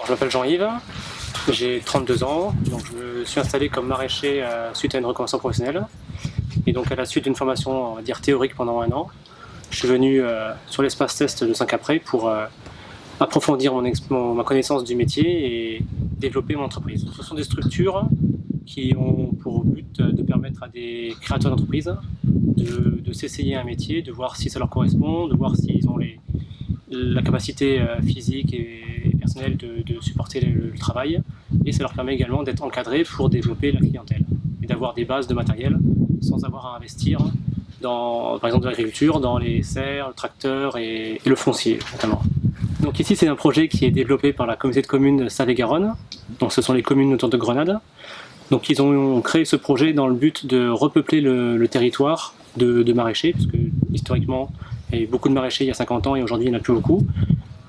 Je m'appelle Jean-Yves, j'ai 32 ans, donc je me suis installé comme maraîcher suite à une reconversion professionnelle. Et donc à la suite d'une formation, on va dire théorique pendant 1 an, je suis venu sur l'espace test de Saint-Caprais pour approfondir ma connaissance du métier et développer mon entreprise. Ce sont des structures qui ont pour but de permettre à des créateurs d'entreprises de s'essayer un métier, de voir si ça leur correspond, de voir s'ils ont la capacité physique et personnelle de supporter le travail, et ça leur permet également d'être encadrés pour développer la clientèle et d'avoir des bases de matériel sans avoir à investir dans, par exemple, de l'agriculture, dans les serres, le tracteur et le foncier notamment. Donc ici c'est un projet qui est développé par la communauté de communes Save-et-Garonne, donc ce sont les communes autour de Grenade. Donc ils ont créé ce projet dans le but de repeupler le territoire de maraîchers, parce que historiquement il y avait beaucoup de maraîchers il y a 50 ans et aujourd'hui il n'y en a plus beaucoup.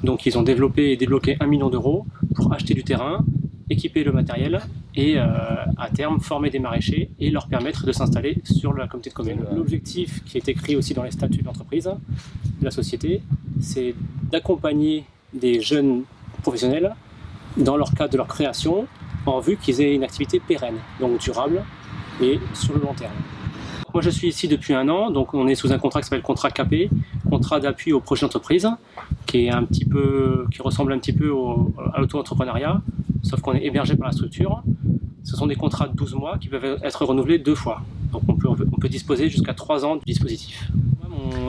Donc ils ont développé et débloqué 1 million d'euros pour acheter du terrain, équiper le matériel et à terme former des maraîchers et leur permettre de s'installer sur la communauté de communes. L'objectif qui est écrit aussi dans les statuts de l'entreprise, de la société, c'est d'accompagner des jeunes professionnels dans leur cadre de leur création en vue qu'ils aient une activité pérenne, donc durable et sur le long terme. Moi je suis ici depuis 1 an, donc on est sous un contrat qui s'appelle contrat CAP, contrat d'appui au projet d'entreprise, qui ressemble un petit peu à l'auto-entrepreneuriat, sauf qu'on est hébergé par la structure. Ce sont des contrats de 12 mois qui peuvent être renouvelés 2 fois. Donc on peut disposer jusqu'à 3 ans du dispositif.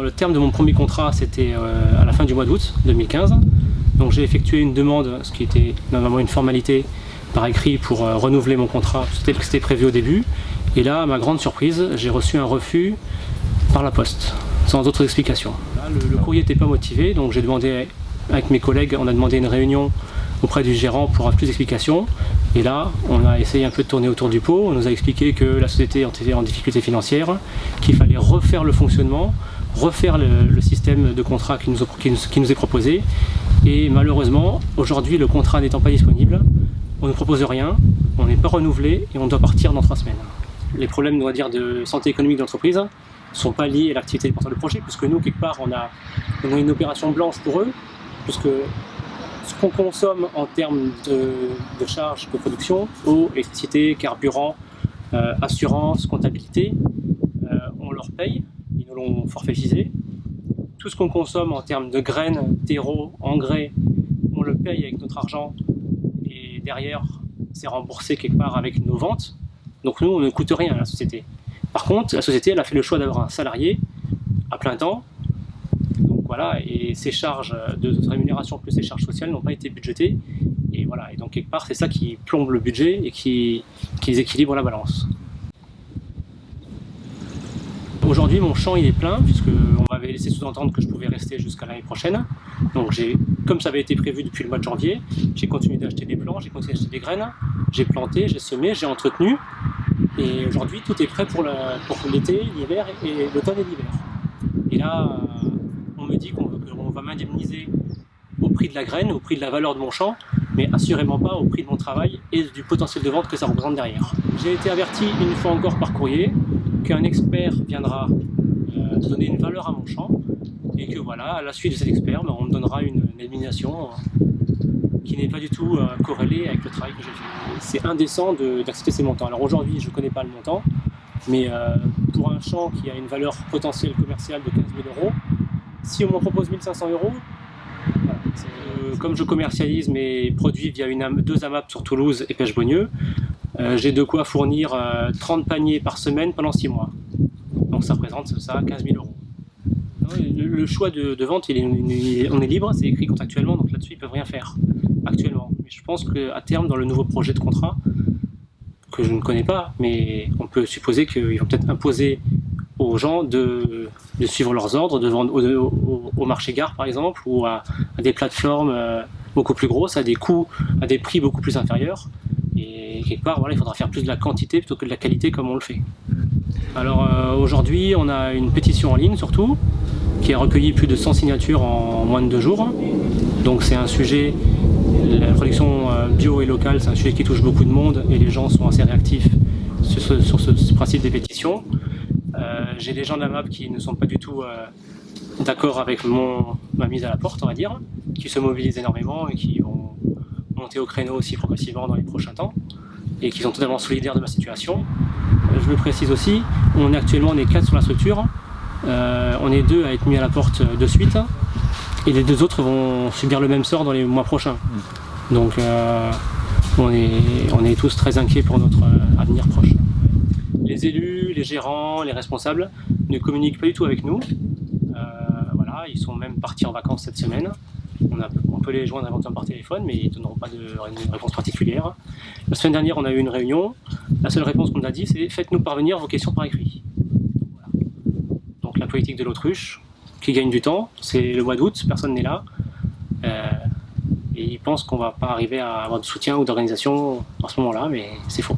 Le terme de mon premier contrat c'était à la fin du mois d'août 2015. Donc j'ai effectué une demande, ce qui était normalement une formalité par écrit pour renouveler mon contrat tel que c'était prévu au début. Et là, à ma grande surprise, j'ai reçu un refus par la poste, sans autre explication. Là, le courrier n'était pas motivé, donc j'ai demandé, avec mes collègues, on a demandé une réunion auprès du gérant pour avoir plus d'explications. Et là, on a essayé un peu de tourner autour du pot. On nous a expliqué que la société était en difficulté financière, qu'il fallait refaire le fonctionnement, refaire le système de contrat qui nous est proposé. Et malheureusement, aujourd'hui, le contrat n'étant pas disponible, on ne propose rien, on n'est pas renouvelé et on doit partir dans 3 semaines. Les problèmes, on va dire, de santé économique d'entreprise ne sont pas liés à l'activité des porteurs de projet, puisque nous, quelque part, on a une opération blanche pour eux, puisque ce qu'on consomme en termes de charges de production, eau, électricité, carburant, assurance, comptabilité, on leur paye, ils nous l'ont forfaitisé. Tout ce qu'on consomme en termes de graines, terreau, engrais, on le paye avec notre argent et derrière c'est remboursé quelque part avec nos ventes. Donc nous on ne coûte rien à la société. Par contre la société elle a fait le choix d'avoir un salarié à plein temps. Donc voilà, et ces charges de rémunération plus les charges sociales n'ont pas été budgétées. Et voilà, et donc quelque part c'est ça qui plombe le budget et qui déséquilibre la balance. Aujourd'hui, mon champ il est plein, puisqu'on m'avait laissé sous-entendre que je pouvais rester jusqu'à l'année prochaine. Donc comme ça avait été prévu depuis le mois de janvier, j'ai continué d'acheter des plants, j'ai continué d'acheter des graines, j'ai planté, j'ai semé, j'ai entretenu. Et aujourd'hui, tout est prêt pour l'été, l'hiver et l'automne et l'hiver. Et là, on me dit qu'on va m'indemniser au prix de la graine, au prix de la valeur de mon champ, mais assurément pas au prix de mon travail et du potentiel de vente que ça représente derrière. J'ai été averti une fois encore par courrier qu'un expert viendra donner une valeur à mon champ et que voilà, à la suite de cet expert, on me donnera une élimination qui n'est pas du tout corrélée avec le travail que j'ai fait. C'est indécent d'accepter ces montants. Alors aujourd'hui, je ne connais pas le montant, mais pour un champ qui a une valeur potentielle commerciale de 15 000 €, si on m'en propose 1 500 €, voilà, comme je commercialise mes produits via 2 AMAP sur Toulouse et Pêche-Beaunieu, j'ai de quoi fournir 30 paniers par semaine pendant 6 mois. Donc ça représente ça 15 000 €. Le choix de vente, on est libre, c'est écrit contractuellement, donc là-dessus ils ne peuvent rien faire actuellement. Mais je pense qu'à terme, dans le nouveau projet de contrat, que je ne connais pas, mais on peut supposer qu'ils vont peut-être imposer aux gens de suivre leurs ordres, de vendre au marché gare par exemple, ou à des plateformes beaucoup plus grosses, à des coûts, à des prix beaucoup plus inférieurs. Et quelque part, voilà, il faudra faire plus de la quantité plutôt que de la qualité comme on le fait. Alors aujourd'hui, on a une pétition en ligne surtout, qui a recueilli plus de 100 signatures en moins de 2 jours. Donc c'est un sujet, la production bio et locale, c'est un sujet qui touche beaucoup de monde et les gens sont assez réactifs sur ce principe des pétitions. J'ai des gens de la MAP qui ne sont pas du tout d'accord avec ma mise à la porte, on va dire, qui se mobilisent énormément et qui vont monter au créneau aussi progressivement dans les prochains temps et qui sont totalement solidaires de ma situation. Je le précise aussi, on est 4 sur la structure, on est 2 à être mis à la porte de suite et les 2 autres vont subir le même sort dans les mois prochains. Donc on est tous très inquiets pour notre avenir proche. Les élus, les gérants, les responsables ne communiquent pas du tout avec nous. Voilà, ils sont même partis en vacances cette semaine. On peut les joindre éventuellement par téléphone, mais ils ne donneront pas de réponse particulière. La semaine dernière, on a eu une réunion. La seule réponse qu'on nous a dit, c'est « faites-nous parvenir vos questions par écrit ». Voilà. Donc la politique de l'autruche, qui gagne du temps, c'est le mois d'août, personne n'est là. Et ils pensent qu'on ne va pas arriver à avoir de soutien ou d'organisation en ce moment-là, mais c'est faux.